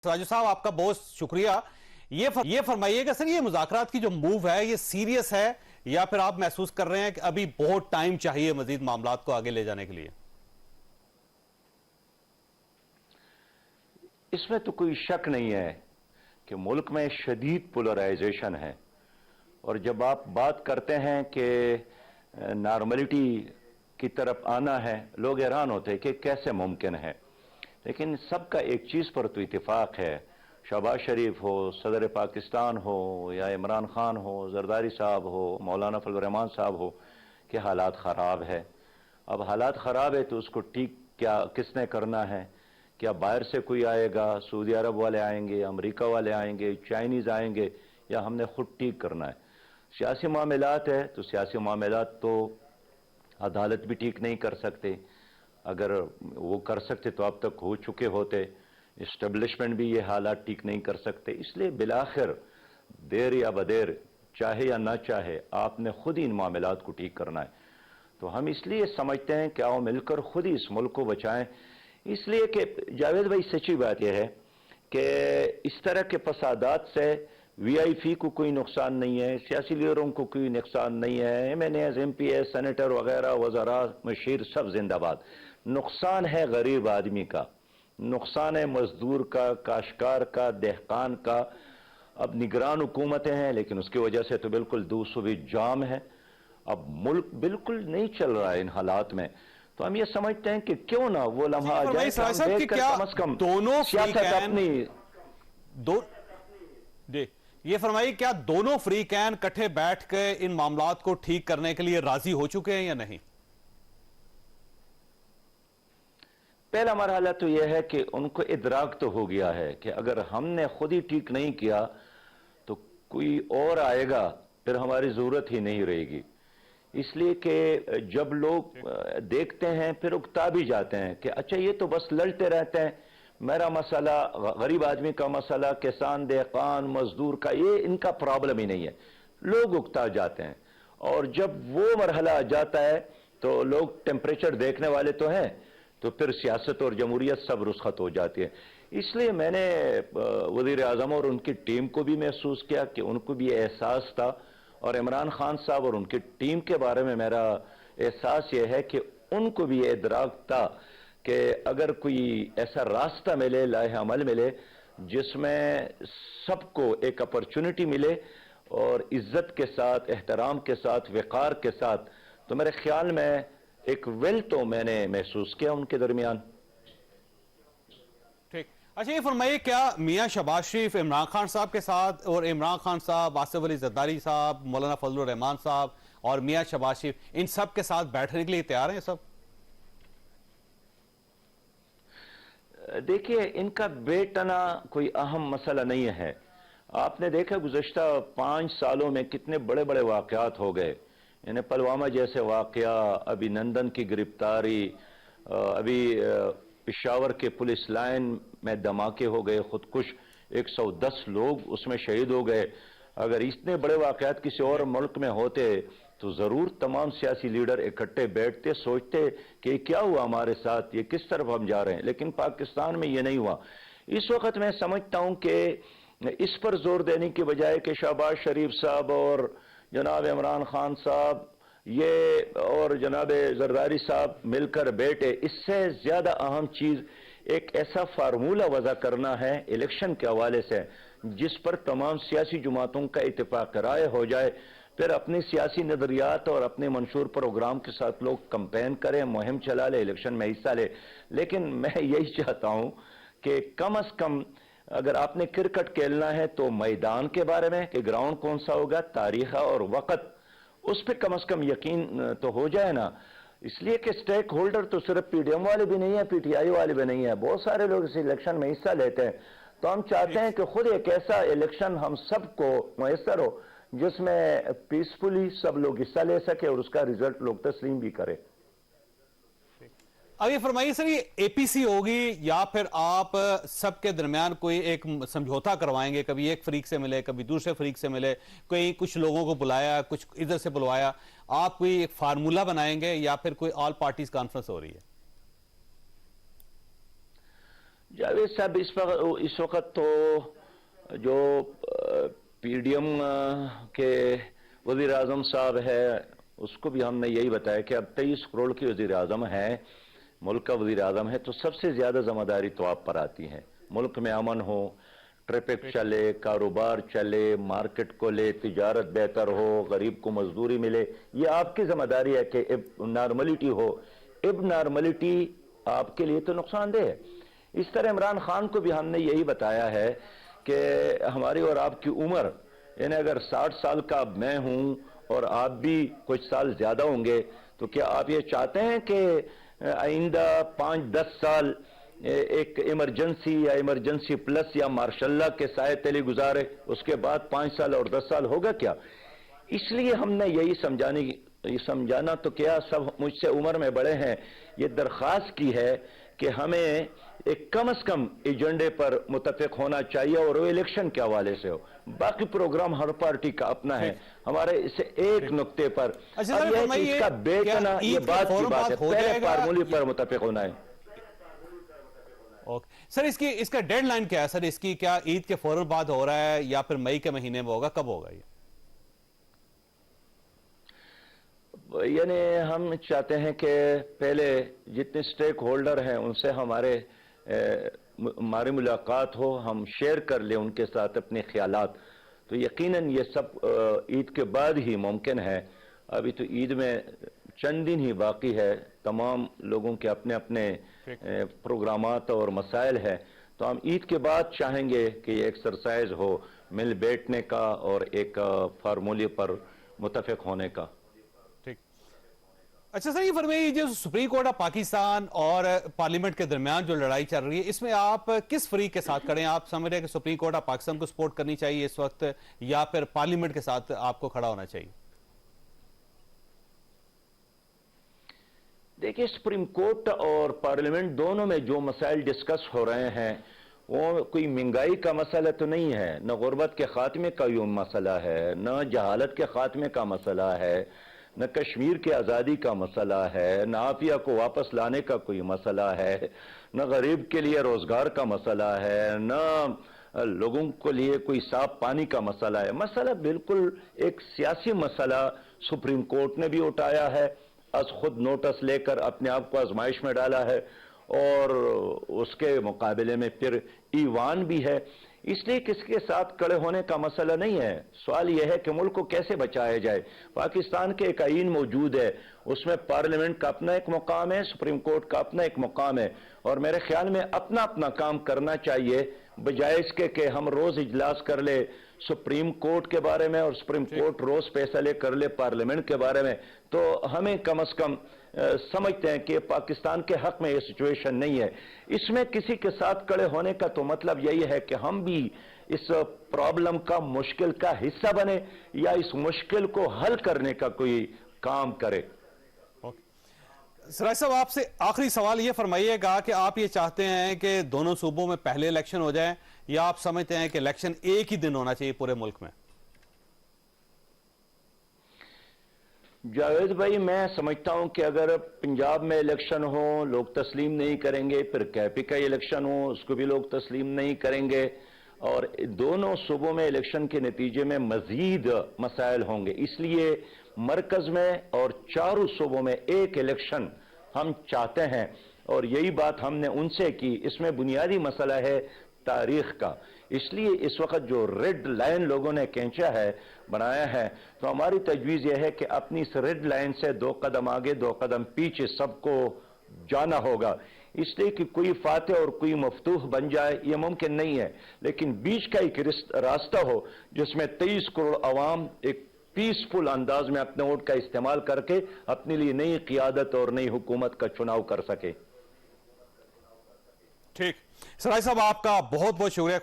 राजू साहब आपका बहुत शुक्रिया। ये फरमाइए कि सर ये मुज़ाकरात की जो मूव है ये सीरियस है या फिर आप महसूस कर रहे हैं कि अभी बहुत टाइम चाहिए मजीद मामलात को आगे ले जाने के लिए? इसमें तो कोई शक नहीं है कि मुल्क में शदीद पोलराइजेशन है और जब आप बात करते हैं कि नॉर्मलिटी की तरफ आना है, लोग हैरान होते हैं कि कैसे मुमकिन है। लेकिन सबका एक चीज़ पर तो इत्तेफाक है, शहबाज शरीफ हो, सदर पाकिस्तान हो या इमरान खान हो, जरदारी साहब हो, मौलाना फजल रहमान साहब हो, कि हालात ख़राब है। अब हालात ख़राब है तो उसको ठीक क्या किसने करना है? क्या बाहर से कोई आएगा, सऊदी अरब वाले आएंगे, अमेरिका वाले आएंगे, चाइनीज़ आएंगे, या हमने खुद ठीक करना है? सियासी मामलात है तो सियासी मामलात तो अदालत भी ठीक नहीं कर सकते। अगर वो कर सकते तो अब तक हो चुके होते। इस्टेब्लिशमेंट भी ये हालात ठीक नहीं कर सकते। इसलिए बिलाखिर देर या बदेर, चाहे या ना चाहे, आपने खुद ही इन मामलात को ठीक करना है। तो हम इसलिए समझते हैं कि आओ मिलकर खुद ही इस मुल्क को बचाएं। इसलिए कि जावेद भाई, सच्ची बात यह है कि इस तरह के फसादात से वीआईपी को कोई नुकसान नहीं है, सियासी लीडरों को कोई नुकसान नहीं है, एमएनएस, एमपीएस, सेनेटर वगैरह, वज़रा, मशीर सब जिंदाबाद। नुकसान है गरीब आदमी का, नुकसान है मजदूर का, काश्तकार का, दहकान का। अब निगरान हुकूमतें हैं लेकिन उसकी वजह से तो बिल्कुल दूसरी जाम है। अब मुल्क बिल्कुल नहीं चल रहा है इन हालात में। तो हम ये समझते हैं कि क्यों ना वो लम्हा आ जाए, कम से कम दोनों सियासत अपनी ये फरमाइए, क्या दोनों फ्री कैन इकट्ठे बैठ के इन मामलात को ठीक करने के लिए राजी हो चुके हैं या नहीं? पहला मरहला तो यह है कि उनको इदराक तो हो गया है कि अगर हमने खुद ही ठीक नहीं किया तो कोई और आएगा, फिर हमारी जरूरत ही नहीं रहेगी। इसलिए कि जब लोग देखते हैं फिर उकता भी जाते हैं कि अच्छा ये तो बस लड़ते रहते हैं, मेरा मसला, गरीब आदमी का मसला, किसान, दहकान, मजदूर का, ये इनका प्रॉब्लम ही नहीं है। लोग उकता जाते हैं और जब वो मरहला आ जाता है तो लोग टेम्परेचर देखने वाले तो हैं, तो फिर सियासत और जमहूरियत सब रुस्खत हो जाती है। इसलिए मैंने वज़ीर आज़म और उनकी टीम को भी महसूस किया कि उनको भी एहसास था, और इमरान खान साहब और उनकी टीम के बारे में मेरा एहसास यह है कि उनको भी ये इदराक था कि अगर कोई ऐसा रास्ता मिले, लाहे अमल मिले, जिसमें सबको एक अपॉर्चुनिटी मिले और इज्जत के साथ, एहतराम के साथ, वक़ार के साथ, तो मेरे ख्याल में एक विल तो मैंने महसूस किया उनके दरमियान। ठीक, अच्छा ये फरमाइए, क्या मियां शहबाज शरीफ इमरान खान साहब के साथ, और इमरान खान साहब, आसिफ अली जरदारी साहब, मौलाना फजल रहमान साहब और मियां शहबाज शरीफ, इन सब के साथ बैठने के लिए तैयार हैं सब? देखिए, इनका बेटना कोई अहम मसला नहीं है। आपने देखा गुज़श्ता 5 सालों में कितने बड़े बड़े वाक़यात हो गए। यानी पुलवामा जैसे वाक़या, अभिनंदन की गिरफ्तारी, अभी पेशावर के पुलिस लाइन में धमाके हो गए, खुदकुश 110 लोग उसमें शहीद हो गए। अगर इतने बड़े वाक़यात किसी और मुल्क में होते तो ज़रूर तमाम सियासी लीडर इकट्ठे बैठते, सोचते कि क्या हुआ हमारे साथ, ये किस तरफ हम जा रहे हैं। लेकिन पाकिस्तान में ये नहीं हुआ। इस वक्त मैं समझता हूँ कि इस पर जोर देने की बजाय कि शहबाज शरीफ साहब और जनाब इमरान खान साहब ये और जनाब जरदारी साहब मिलकर बैठे, इससे ज़्यादा अहम चीज़ एक ऐसा फार्मूला वज़ा करना है इलेक्शन के हवाले से जिस पर तमाम सियासी जमातों का इत्तेफाक राय हो जाए। फिर अपने सियासी नज़रियात और अपने मंशूर प्रोग्राम के साथ लोग कैंपेन करें, मुहिम चला ले, इलेक्शन में हिस्सा ले। लेकिन मैं यही चाहता हूँ कि कम अज़ कम अगर आपने क्रिकेट खेलना है तो मैदान के बारे में कि ग्राउंड कौन सा होगा, तारीख और वक़्त, उस पर कम अज़ कम यकीन तो हो जाए ना। इसलिए कि स्टेक होल्डर तो सिर्फ पीडीएम वाले भी नहीं है, पीटीआई वाले भी नहीं है, बहुत सारे लोग इस इलेक्शन में हिस्सा लेते हैं। तो हम चाहते हैं कि खुद एक ऐसा इलेक्शन हम सबको मैसर हो जिसमें पीसफुली सब लोग हिस्सा ले सके और उसका रिजल्ट लोग तस्लीम भी करें। अब ये फरमाइए सर, ये एपीसी होगी या फिर आप सबके दरमियान कोई एक समझौता करवाएंगे? कभी एक फरीक से मिले, कभी दूसरे फरीक से मिले, कोई कुछ लोगों को बुलाया, कुछ इधर से बुलवाया, आप कोई एक फार्मूला बनाएंगे या फिर कोई ऑल पार्टीज कॉन्फ्रेंस हो रही है? जावेद साहब इस वक्त तो जो पीडीएम के वज़ीर आज़म साहब है उसको भी हमने यही बताया कि अब 23 करोड़ के वज़ीर आज़म हैं, मुल्क का वज़ीर आज़म है, तो सबसे ज़्यादा ज़िम्मेदारी तो आप पर आती है। मुल्क में अमन हो, ट्रैफिक चले, कारोबार चले, मार्केट को ले, तिजारत बेहतर हो, गरीब को मजदूरी मिले, ये आपकी ज़िम्मेदारी है कि नॉर्मलिटी हो। अब नॉर्मलिटी आपके लिए तो नुकसानदेह है। इस तरह इमरान खान को भी हमने यही बताया है कि हमारी और आपकी उम्र, यानी अगर 60 साल का मैं हूं और आप भी कुछ साल ज्यादा होंगे, तो क्या आप ये चाहते हैं कि आइंदा 5-10 साल एक इमरजेंसी या इमरजेंसी प्लस या मार्शल्ला के साए तले गुजारे, उसके बाद 5 साल और 10 साल होगा क्या? इसलिए हमने यही समझाना तो क्या, सब मुझसे उम्र में बड़े हैं, ये दरख्वास्त की है कि हमें एक कम से कम एजेंडे पर मुत्तफिक होना चाहिए और वो इलेक्शन के हवाले से हो। बाकी प्रोग्राम हर पार्टी का अपना है, हमारे इसे एक नुक्ते पर अब यह कि इसका बेचना ये बात की बात है, पहले फार्मूले पर मुत्तफिक होना है। ओके सर, इसका डेडलाइन क्या है सर? इसकी क्या ईद के फौरन बाद हो रहा है या फिर मई के महीने में होगा, कब होगा ये? यानी हम चाहते हैं कि पहले जितने स्टेक होल्डर हैं उनसे हमारी मुलाकात हो, हम शेयर कर लें उनके साथ अपने ख्यालात, तो यकीनन ये सब ईद के बाद ही मुमकिन है। अभी तो ईद में चंद दिन ही बाकी है, तमाम लोगों के अपने अपने प्रोग्रामात और मसाइल है, तो हम ईद के बाद चाहेंगे कि ये एक्सरसाइज हो मिल बैठने का और एक फार्मूले पर मुत्तफिक होने का। अच्छा सर, ये फरमाइए, जो सुप्रीम कोर्ट ऑफ पाकिस्तान और पार्लियामेंट के दरमियान जो लड़ाई चल रही है, इसमें आप किस फरीक के साथ खड़े हैं? आप समझ रहे हैं कि सुप्रीम कोर्ट ऑफ पाकिस्तान को सपोर्ट करनी चाहिए इस वक्त, या फिर पार्लियामेंट के साथ आपको खड़ा होना चाहिए? देखिए, सुप्रीम कोर्ट और पार्लियामेंट दोनों में जो मसाइल डिस्कस हो रहे हैं वो कोई महंगाई का मसला तो नहीं है, न गुर्बत के खात्मे का ये मसला है, न जहालत के खात्मे का मसला है, न कश्मीर की आज़ादी का मसला है, न आफिया को वापस लाने का कोई मसला है, न गरीब के लिए रोजगार का मसला है, न लोगों के लिए कोई साफ पानी का मसला है। मसला बिल्कुल एक सियासी मसला सुप्रीम कोर्ट ने भी उठाया है, आज खुद नोटिस लेकर अपने आप को आजमाइश में डाला है, और उसके मुकाबले में फिर ईवान भी है। इसलिए किसके साथ खड़े होने का मसला नहीं है, सवाल यह है कि मुल्क को कैसे बचाया जाए। पाकिस्तान के एक आईन मौजूद है, उसमें पार्लियामेंट का अपना एक मुकाम है, सुप्रीम कोर्ट का अपना एक मुकाम है, और मेरे ख्याल में अपना अपना काम करना चाहिए, बजाय इसके कि हम रोज इजलास कर ले सुप्रीम कोर्ट के बारे में और सुप्रीम कोर्ट रोज फैसले कर ले पार्लियामेंट के बारे में। तो हमें कम से कम समझते हैं कि पाकिस्तान के हक में ये सिचुएशन नहीं है। इसमें किसी के साथ खड़े होने का तो मतलब यही है कि हम भी इस प्रॉब्लम का, मुश्किल का हिस्सा बने या इस मुश्किल को हल करने का कोई काम करे। सराय साहब, आपसे आखिरी सवाल ये फरमाइएगा कि आप ये चाहते हैं कि दोनों सूबों में पहले इलेक्शन हो जाए, या आप समझते हैं कि इलेक्शन एक ही दिन होना चाहिए पूरे मुल्क में? जावेद भाई, मैं समझता हूं कि अगर पंजाब में इलेक्शन हो लोग तस्लीम नहीं करेंगे, फिर कैपी का इलेक्शन हो उसको भी लोग तस्लीम नहीं करेंगे, और दोनों सूबों में इलेक्शन के नतीजे में मजीद मसाइल होंगे। इसलिए मरकज में और चारों सूबों में एक इलेक्शन हम चाहते हैं, और यही बात हमने उनसे की। इसमें बुनियादी मसला है तारीख का, इसलिए इस वक्त जो रेड लाइन लोगों ने खींचा है, बनाया है, तो हमारी तजवीज़ यह है कि अपनी इस रेड लाइन से 2 कदम आगे 2 कदम पीछे सबको जाना होगा। इसलिए कि कोई फातह और कोई मफतूह बन जाए ये मुमकिन नहीं है, लेकिन बीच का एक रास्ता हो जिसमें 23 करोड़ अवाम एक पीसफुल अंदाज में अपने वोट का इस्तेमाल करके अपने लिए नई क़ियादत और नई हुकूमत का चुनाव कर सके। ठीक, सराय साहब, आपका बहुत बहुत शुक्रिया।